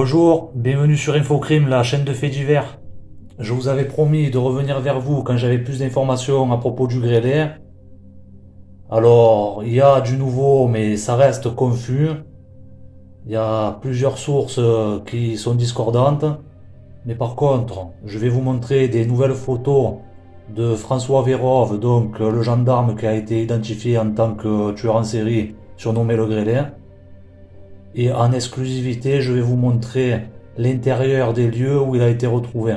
Bonjour, bienvenue sur Infocrime, la chaîne de faits divers. Je vous avais promis de revenir vers vous quand j'avais plus d'informations à propos du grêlé. Alors, il y a du nouveau, mais ça reste confus. Il y a plusieurs sources qui sont discordantes. Mais par contre, je vais vous montrer des nouvelles photos de François Vérove, donc le gendarme qui a été identifié en tant que tueur en série, surnommé le grêlé. Et en exclusivité, je vais vous montrer l'intérieur des lieux où il a été retrouvé.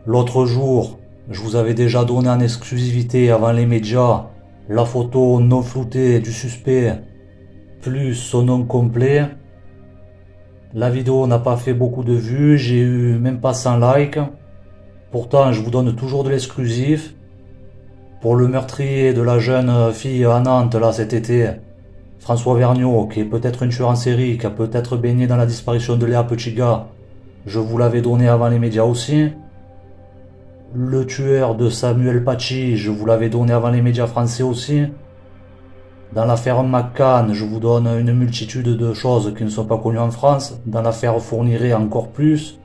L'autre jour, je vous avais déjà donné en exclusivité avant les médias la photo non floutée du suspect plus son nom complet. La vidéo n'a pas fait beaucoup de vues, j'ai eu même pas 100 likes. Pourtant, je vous donne toujours de l'exclusif. Pour le meurtrier de la jeune fille à Nantes là cet été, François Vergniaud, qui est peut-être un tueur en série, qui a peut-être baigné dans la disparition de Léa Petitgat, je vous l'avais donné avant les médias aussi. Le tueur de Samuel Paty, je vous l'avais donné avant les médias français aussi. Dans l'affaire McCann, je vous donne une multitude de choses qui ne sont pas connues en France. Dans l'affaire Fourniret, encore plus.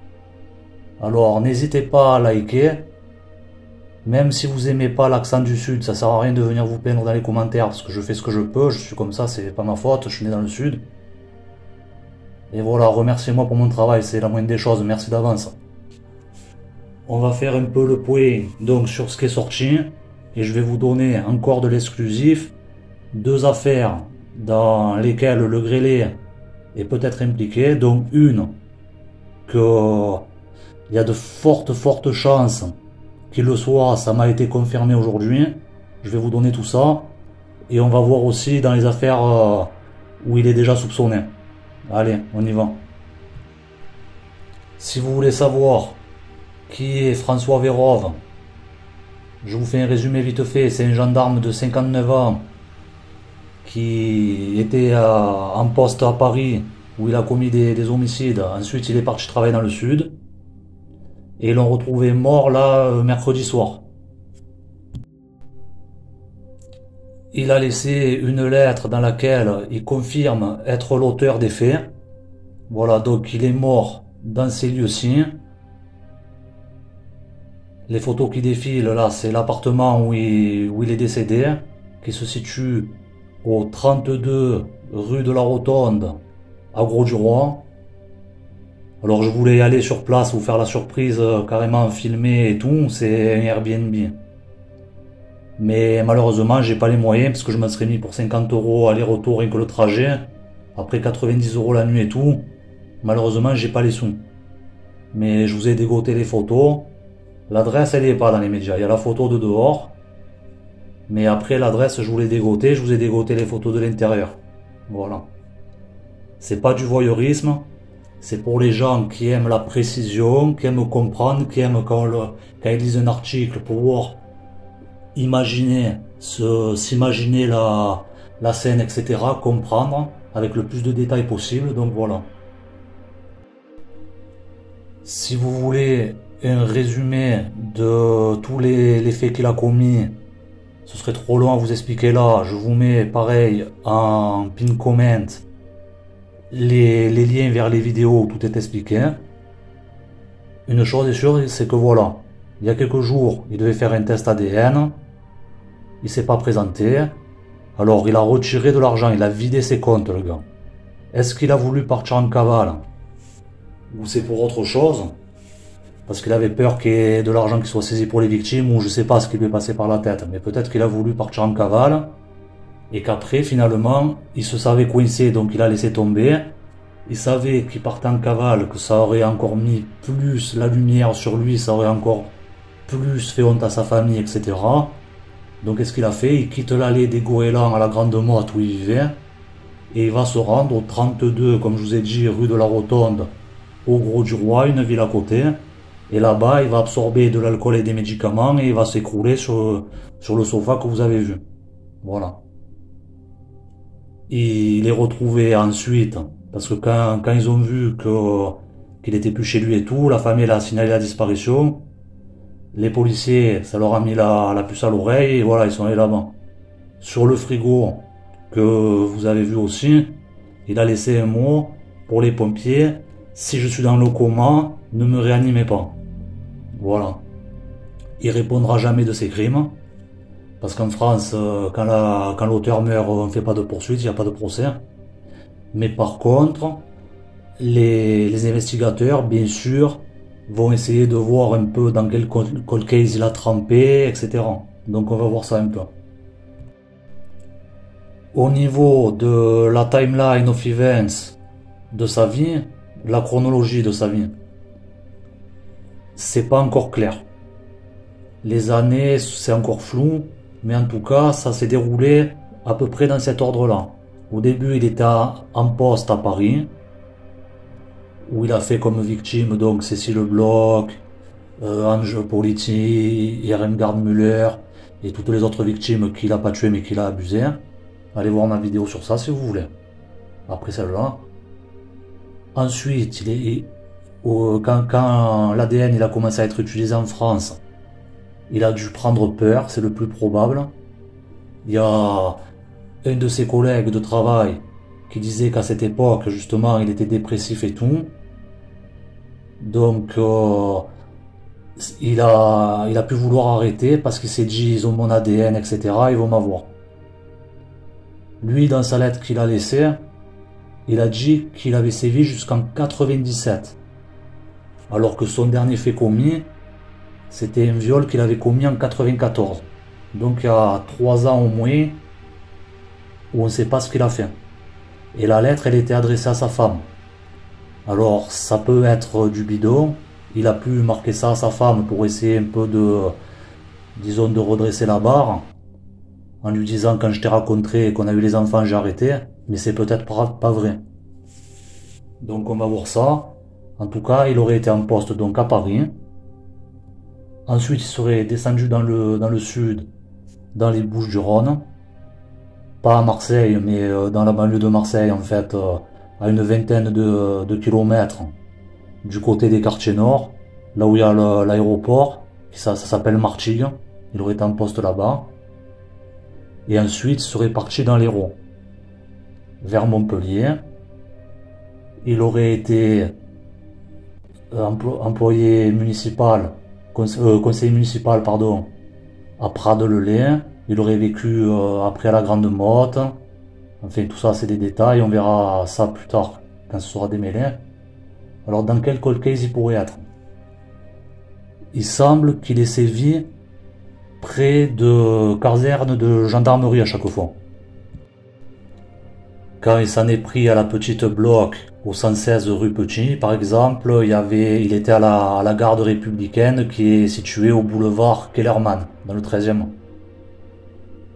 Alors, n'hésitez pas à liker. Même si vous aimez pas l'accent du Sud, ça sert à rien de venir vous plaindre dans les commentaires, parce que je fais ce que je peux, je suis comme ça, c'est pas ma faute, je suis né dans le Sud. Et voilà, remerciez-moi pour mon travail, c'est la moindre des choses, merci d'avance. On va faire un peu le point donc sur ce qui est sorti, et je vais vous donner encore de l'exclusif. Deux affaires dans lesquelles le grêlé est peut-être impliqué, donc une que il y a de fortes chances qu'il le soit, ça m'a été confirmé aujourd'hui. Je vais vous donner tout ça. Et on va voir aussi dans les affaires où il est déjà soupçonné. Allez, on y va. Si vous voulez savoir qui est François Vérove, je vous fais un résumé vite fait. C'est un gendarme de 59 ans qui était en poste à Paris où il a commis des homicides. Ensuite, il est parti travailler dans le Sud. Et ils l'ont retrouvé mort là mercredi soir. Il a laissé une lettre dans laquelle il confirme être l'auteur des faits. Voilà, donc il est mort dans ces lieux-ci. Les photos qui défilent là, c'est l'appartement où il est décédé, qui se situe au 32 rue de la Rotonde, à Grau-du-Roi. Alors je voulais aller sur place, vous faire la surprise, carrément filmer et tout, c'est un Airbnb. Mais malheureusement, j'ai pas les moyens, parce que je m'en serais mis pour 50 € aller-retour rien que le trajet. Après 90 € la nuit et tout. Malheureusement, j'ai pas les sous. Mais je vous ai dégoté les photos. L'adresse, elle est pas dans les médias, il y a la photo de dehors. Mais après l'adresse, je vous l'ai dégoté, je vous ai dégoté les photos de l'intérieur. Voilà. C'est pas du voyeurisme. C'est pour les gens qui aiment la précision, qui aiment comprendre, qui aiment quand ils lisent un article pouvoir imaginer, s'imaginer la scène, etc., comprendre avec le plus de détails possible. Donc voilà. Si vous voulez un résumé de tous les faits qu'il a commis, ce serait trop long à vous expliquer là. Je vous mets pareil en pin comment les liens vers les vidéos où tout est expliqué. Une chose est sûre, c'est que voilà, il y a quelques jours, il devait faire un test ADN, il s'est pas présenté, alors il a retiré de l'argent, il a vidé ses comptes le gars. Est-ce qu'il a voulu partir en cavale? Ou c'est pour autre chose? Parce qu'il avait peur qu'il y ait de l'argent qui soit saisi pour les victimes, ou je sais pas ce qui lui est passé par la tête, mais peut-être qu'il a voulu partir en cavale, et qu'après, finalement, il se savait coincé, donc il a laissé tomber. Il savait qu'il partait en cavale, que ça aurait encore mis plus la lumière sur lui, ça aurait encore plus fait honte à sa famille, etc. Donc qu'est-ce qu'il a fait? Il quitte l'allée des Goélands à la Grande Motte où il vivait, et il va se rendre au 32, comme je vous ai dit, rue de la Rotonde, au Grau-du-Roi, une ville à côté. Et là-bas, il va absorber de l'alcool et des médicaments, et il va s'écrouler sur le sofa que vous avez vu. Voilà. Il est retrouvé ensuite, parce que quand ils ont vu qu'il était plus chez lui et tout, la famille a signalé la disparition. Les policiers, ça leur a mis la puce à l'oreille, et voilà, ils sont allés là-bas. Sur le frigo, que vous avez vu aussi, il a laissé un mot pour les pompiers, si je suis dans le coma, ne me réanimez pas. Voilà. Il répondra jamais de ses crimes. Parce qu'en France, quand l'auteur meurt, on ne fait pas de poursuite, il n'y a pas de procès. Mais par contre, les investigateurs, bien sûr, vont essayer de voir un peu dans quel cold case il a trempé, etc. Donc on va voir ça un peu. Au niveau de la timeline of events de sa vie, la chronologie de sa vie, c'est pas encore clair. Les années, c'est encore flou, mais en tout cas, ça s'est déroulé à peu près dans cet ordre-là. Au début, il était en poste à Paris, où il a fait comme victime donc Cécile Bloch, Ange Politi, Irmgard Müller et toutes les autres victimes qu'il a pas tuées mais qu'il a abusées. Allez voir ma vidéo sur ça si vous voulez. Après celle-là. Ensuite, quand l'ADN il a commencé à être utilisé en France, il a dû prendre peur, c'est le plus probable. Il y a un de ses collègues de travail qui disait qu'à cette époque, justement, il était dépressif et tout. Donc, il a pu vouloir arrêter parce qu'il s'est dit, ils ont mon ADN, etc., ils vont m'avoir. Lui, dans sa lettre qu'il a laissée, il a dit qu'il avait sévi jusqu'en 97. Alors que son dernier fait commis, c'était un viol qu'il avait commis en 94. Donc il y a 3 ans au moins, où on ne sait pas ce qu'il a fait. Et la lettre, elle était adressée à sa femme. Alors, ça peut être du bidon. Il a pu marquer ça à sa femme pour essayer un peu disons, de redresser la barre. En lui disant, quand je t'ai raconté qu'on a eu les enfants, j'ai arrêté. Mais c'est peut-être pas vrai. Donc, on va voir ça. En tout cas, il aurait été en poste donc à Paris. Ensuite, il serait descendu dans le sud, dans les Bouches-du-Rhône. Pas à Marseille, mais dans la banlieue de Marseille, en fait, à une vingtaine de kilomètres du côté des quartiers nord, là où il y a l'aéroport, ça s'appelle Martigues. Il aurait été en poste là-bas. Et ensuite, il serait parti dans l'Hérault, vers Montpellier. Il aurait été employé municipal, conseiller municipal, pardon, à Prades-le-Lay. Il aurait vécu après la Grande Motte. Enfin, tout ça, c'est des détails. On verra ça plus tard, quand ce sera démêlé. Alors, dans quel cold case il pourrait être? Il semble qu'il ait sévi près de casernes de gendarmerie à chaque fois. Quand il s'en est pris à la petite bloc au 116 rue Petit, par exemple, il était à la garde républicaine qui est située au boulevard Kellermann, dans le 13e.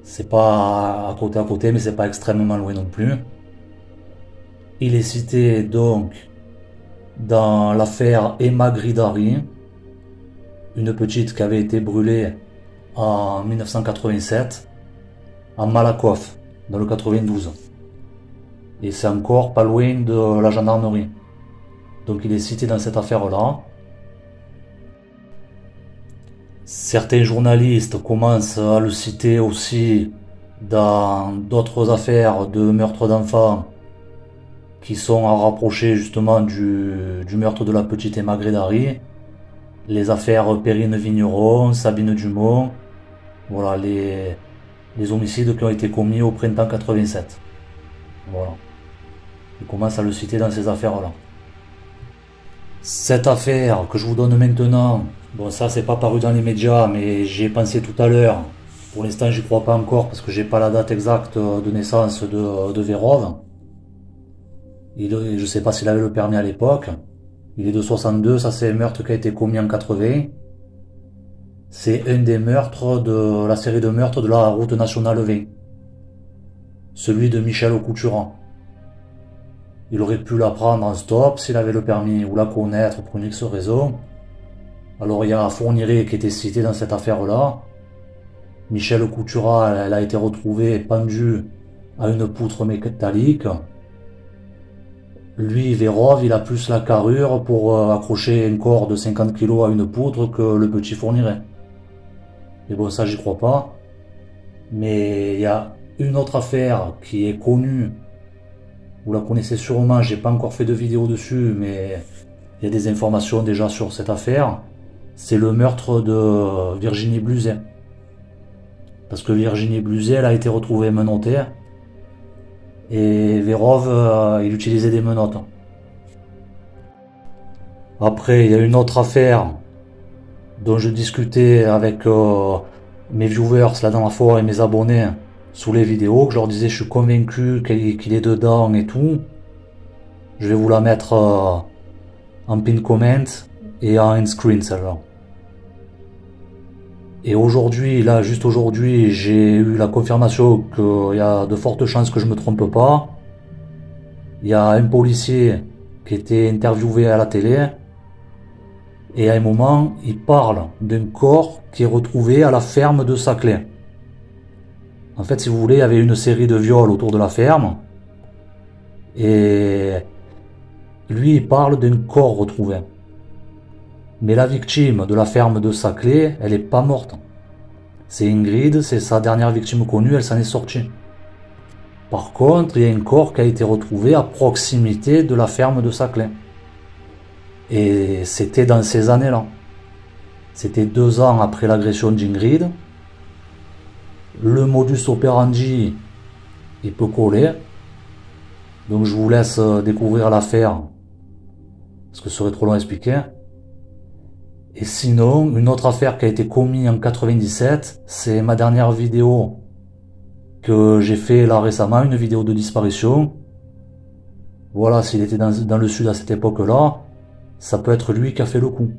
C'est pas à côté, mais c'est pas extrêmement loin non plus. Il est cité donc dans l'affaire Emma Gridari, une petite qui avait été brûlée en 1987 à Malakoff, dans le 92. Et c'est encore pas loin de la gendarmerie. Donc il est cité dans cette affaire-là. Certains journalistes commencent à le citer aussi dans d'autres affaires de meurtre d'enfants qui sont à rapprocher justement du meurtre de la petite Emma Gridari. Les affaires Perrine Vigneron, Sabine Dumont, voilà les homicides qui ont été commis au printemps 87. Voilà. Il commence à le citer dans ces affaires-là. Cette affaire que je vous donne maintenant, bon ça c'est pas paru dans les médias, mais j'y ai pensé tout à l'heure. Pour l'instant j'y crois pas encore parce que j'ai pas la date exacte de naissance de Vérove. Je sais pas s'il avait le permis à l'époque. Il est de 62, ça c'est un meurtre qui a été commis en 80. C'est un des meurtres de la série de meurtres de la route nationale 20. Celui de Michel Couturant. Il aurait pu la prendre en stop s'il avait le permis ou la connaître pour une X raison. Alors il y a Fourniret qui était cité dans cette affaire-là. Michel Couturat, elle a été retrouvée pendue à une poutre métallique. Lui, Vérove, il a plus la carrure pour accrocher un corps de 50 kg à une poutre que le petit Fourniret. Mais bon, ça j'y crois pas. Mais il y a une autre affaire qui est connue vous la connaissez sûrement, j'ai pas encore fait de vidéo dessus, mais il y a des informations déjà sur cette affaire. C'est le meurtre de Virginie Bluzet. Parce que Virginie Bluzet, elle a été retrouvée menottée. Et Vérov, il utilisait des menottes. Après, il y a une autre affaire dont je discutais avec mes viewers la dernière fois et mes abonnés sous les vidéos, que je leur disais je suis convaincu qu'il est dedans et tout. Je vais vous la mettre en pin comment et en end screen celle-là. Et aujourd'hui, là, juste aujourd'hui, j'ai eu la confirmation qu'il y a de fortes chances que je me trompe pas. Il y a un policier qui était interviewé à la télé. Et à un moment, il parle d'un corps qui est retrouvé à la ferme de Saclay. En fait, si vous voulez, il y avait une série de viols autour de la ferme. Et lui, il parle d'un corps retrouvé. Mais la victime de la ferme de Saclay, elle n'est pas morte. C'est Ingrid, c'est sa dernière victime connue, elle s'en est sortie. Par contre, il y a un corps qui a été retrouvé à proximité de la ferme de Saclay. Et c'était dans ces années-là. C'était 2 ans après l'agression d'Ingrid. Le modus operandi, il peut coller. Donc je vous laisse découvrir l'affaire, parce que ce serait trop long à expliquer. Et sinon, une autre affaire qui a été commise en 97, c'est ma dernière vidéo que j'ai fait là récemment, une vidéo de disparition. Voilà, s'il était dans le sud à cette époque-là, ça peut être lui qui a fait le coup.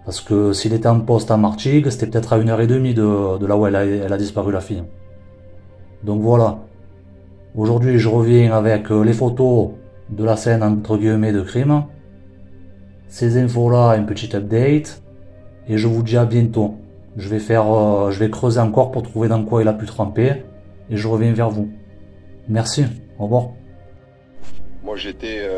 Parce que s'il était en poste à Martigues, c'était peut-être à 1h30 de là où elle a disparu la fille. Donc voilà. Aujourd'hui, je reviens avec les photos de la scène entre guillemets de crime. Ces infos-là, une petite update. Et je vous dis à bientôt. Je vais creuser encore pour trouver dans quoi il a pu tremper. Et je reviens vers vous. Merci. Au revoir. Moi, j'étais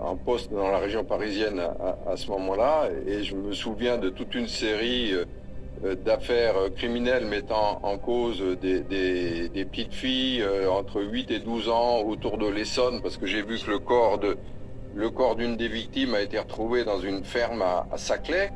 en poste dans la région parisienne à ce moment-là, et je me souviens de toute une série d'affaires criminelles mettant en cause des petites filles entre 8 et 12 ans autour de l'Essonne, parce que j'ai vu que le corps d'une des victimes a été retrouvé dans une ferme à Saclay.